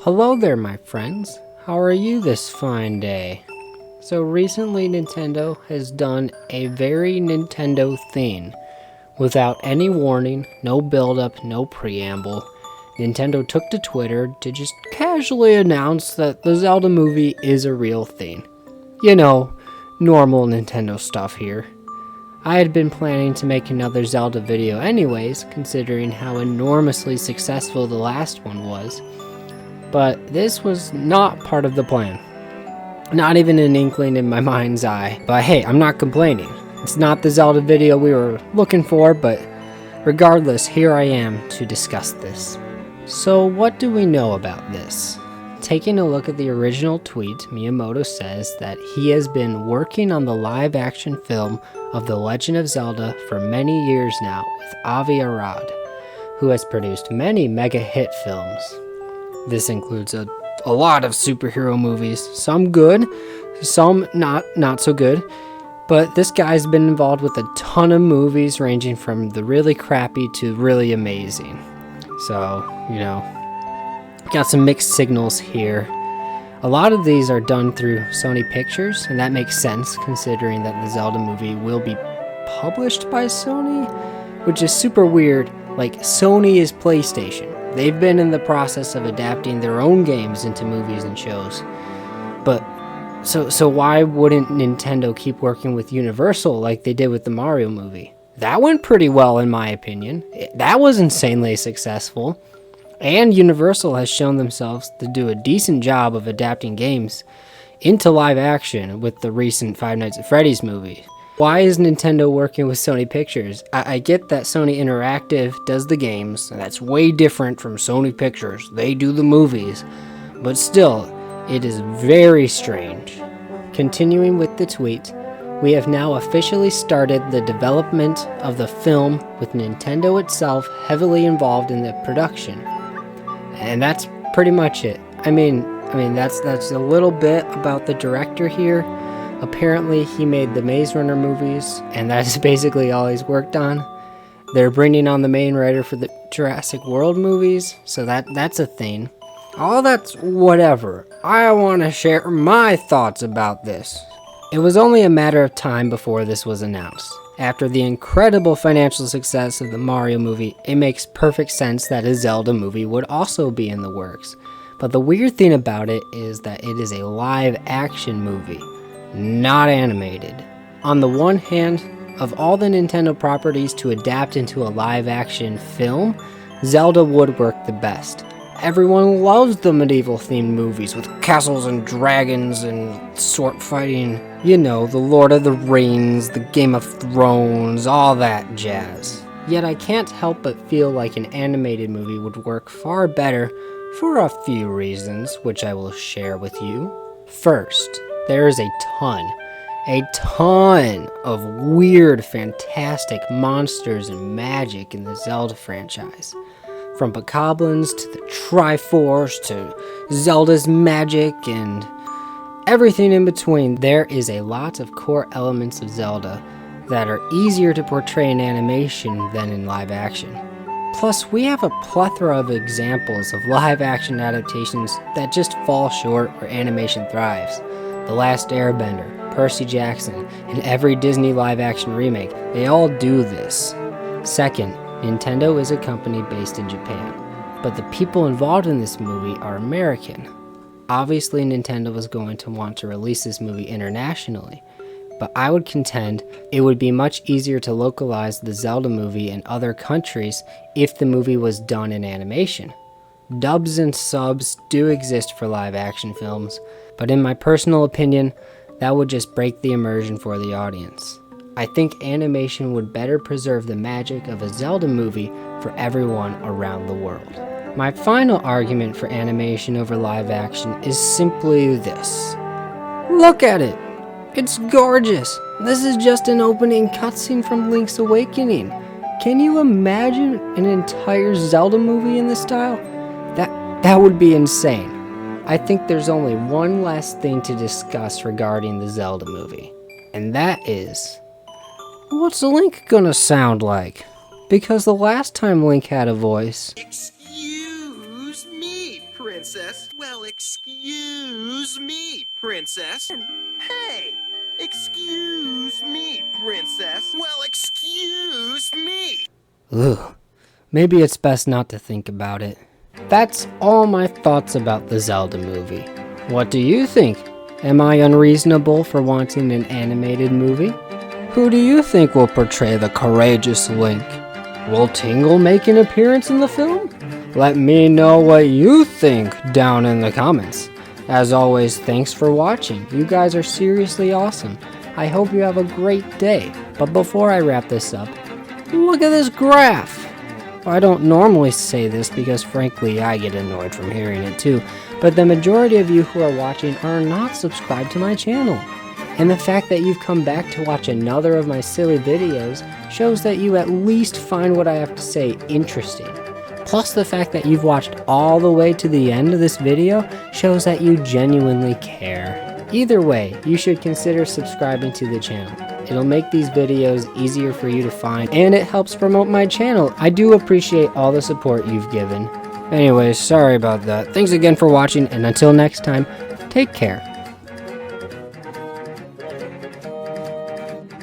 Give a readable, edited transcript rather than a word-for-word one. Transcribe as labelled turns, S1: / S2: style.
S1: Hello there, my friends. How are you this fine day? So recently Nintendo has done a very Nintendo thing. Without any warning, no build-up, no preamble, Nintendo took to Twitter to just casually announce that the Zelda movie is a real thing. You know, normal Nintendo stuff here. I had been planning to make another Zelda video anyways, considering how enormously successful the last one was. But this was not part of the plan. Not even an inkling in my mind's eye. But hey, I'm not complaining. It's not the Zelda video we were looking for, but regardless, here I am to discuss this. So what do we know about this? Taking a look at the original tweet, Miyamoto says that he has been working on the live-action film of The Legend of Zelda for many years now with Avi Arad, who has produced many mega-hit films. This includes a lot of superhero movies, some good, some not so good, but this guy's been involved with a ton of movies ranging from the really crappy to really amazing. So, got some mixed signals here. A lot of these are done through Sony Pictures, and that makes sense considering that the Zelda movie will be published by Sony, which is super weird. Like, Sony is PlayStation. They've been in the process of adapting their own games into movies and shows. But, so why wouldn't Nintendo keep working with Universal like they did with the Mario movie? That went pretty well in my opinion. That was insanely successful. And Universal has shown themselves to do a decent job of adapting games into live action with the recent Five Nights at Freddy's movie. Why is Nintendo working with Sony Pictures? I get that Sony Interactive does the games, and that's way different from Sony Pictures. They do the movies. But still, it is very strange. Continuing with the tweet, we have now officially started the development of the film with Nintendo itself heavily involved in the production. And that's pretty much it. I mean that's a little bit about the director here. Apparently, he made the Maze Runner movies, and that's basically all he's worked on. They're bringing on the main writer for the Jurassic World movies, so that's a thing. All that's whatever. I want to share my thoughts about this. It was only a matter of time before this was announced. After the incredible financial success of the Mario movie, it makes perfect sense that a Zelda movie would also be in the works. But the weird thing about it is that it is a live-action movie, not animated. On the one hand, of all the Nintendo properties to adapt into a live-action film, Zelda would work the best. Everyone loves the medieval-themed movies with castles and dragons and sword fighting. You know, the Lord of the Rings, the Game of Thrones, all that jazz. Yet I can't help but feel like an animated movie would work far better for a few reasons, which I will share with you. First, there is a ton of weird, fantastic monsters and magic in the Zelda franchise. From bokoblins to the Triforce to Zelda's magic and everything in between. There is a lot of core elements of Zelda that are easier to portray in animation than in live action. Plus, we have a plethora of examples of live action adaptations that just fall short where animation thrives. The Last Airbender, Percy Jackson, and every Disney live-action remake, they all do this. Second, Nintendo is a company based in Japan, but the people involved in this movie are American. Obviously, Nintendo was going to want to release this movie internationally, but I would contend it would be much easier to localize the Zelda movie in other countries if the movie was done in animation. Dubs and subs do exist for live-action films, but in my personal opinion, that would just break the immersion for the audience. I think animation would better preserve the magic of a Zelda movie for everyone around the world. My final argument for animation over live action is simply this. Look at it! It's gorgeous! This is just an opening cutscene from Link's Awakening. Can you imagine an entire Zelda movie in this style? That would be insane. I think there's only one last thing to discuss regarding the Zelda movie, and that is, what's Link gonna sound like? Because the last time Link had a voice,
S2: Excuse me, Princess. princess. Well, excuse me, princess. Hey, excuse me, princess. Well, excuse me.
S1: Ugh, maybe it's best not to think about it. That's all my thoughts about the Zelda movie. What do you think? Am I unreasonable for wanting an animated movie? Who do you think will portray the courageous Link? Will Tingle make an appearance in the film? Let me know what you think down in the comments. As always, thanks for watching. You guys are seriously awesome. I hope you have a great day. But before I wrap this up, look at this graph. I don't normally say this because frankly I get annoyed from hearing it too, but the majority of you who are watching are not subscribed to my channel. And the fact that you've come back to watch another of my silly videos shows that you at least find what I have to say interesting. Plus the fact that you've watched all the way to the end of this video shows that you genuinely care. Either way, you should consider subscribing to the channel. It'll make these videos easier for you to find, and it helps promote my channel. I do appreciate all the support you've given. Anyways, sorry about that. Thanks again for watching, and until next time, take care.